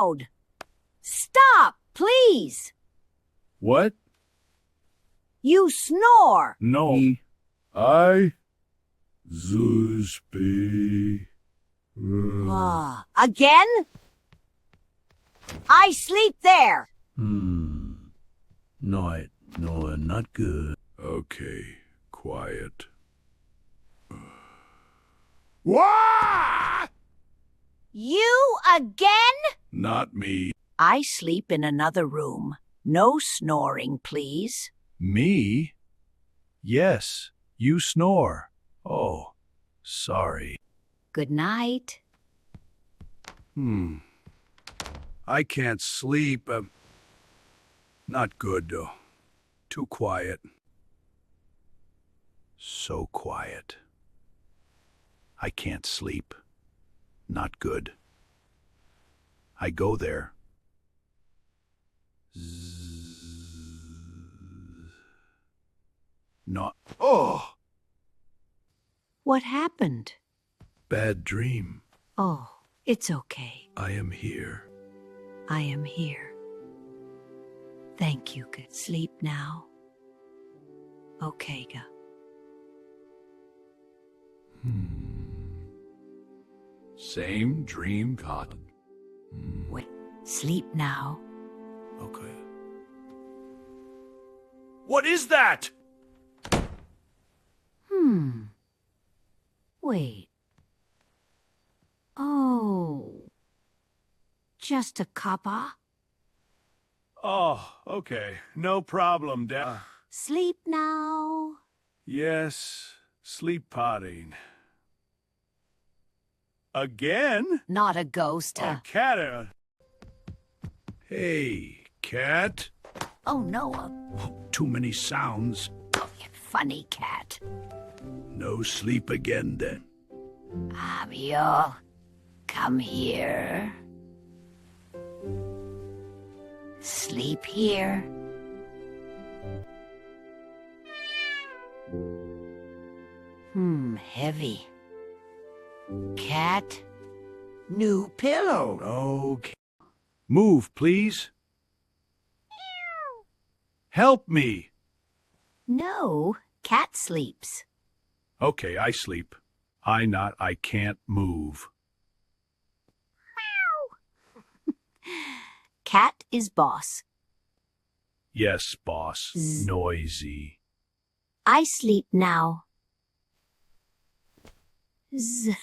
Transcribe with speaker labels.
Speaker 1: loud! Stop, please!
Speaker 2: What?
Speaker 1: You snore!
Speaker 2: No. I. Zuspe.
Speaker 1: Again? I sleep there!
Speaker 2: No, not good. Okay, quiet. What?
Speaker 1: You again?
Speaker 2: Not me.
Speaker 1: I sleep in another room. No snoring, please.
Speaker 2: Me? Yes, you snore. Oh, sorry.
Speaker 1: Good night.
Speaker 2: I can't sleep. Not good, though. Too quiet. So quiet. I can't sleep. Not good. I go there. Not. Oh!
Speaker 1: What happened?
Speaker 2: Bad dream.
Speaker 1: Oh, it's okay.
Speaker 2: I am here.
Speaker 1: I am here. Thank you. Good sleep now. Okay, ga.
Speaker 2: Same dream, Cotton.
Speaker 1: Wait. Sleep now.
Speaker 2: Okay. What is that?
Speaker 1: Wait. Oh. Just a cuppa?
Speaker 2: Oh, okay. No problem, Dad.
Speaker 1: Sleep now.
Speaker 2: Yes, sleep potting. Again?
Speaker 1: Not a ghost.
Speaker 2: A cat. Hey, cat.
Speaker 1: Oh, no,
Speaker 2: Too many sounds.
Speaker 1: funny cat.
Speaker 2: No sleep again, then.
Speaker 1: Amiel, come here. Sleep here. Heavy. Cat, new pillow.
Speaker 2: Okay. Move, please. Help me.
Speaker 1: No, cat sleeps.
Speaker 2: Okay, I sleep. I can't move.
Speaker 1: Cat is boss.
Speaker 2: Yes, boss. Noisy.
Speaker 1: I sleep now. Z.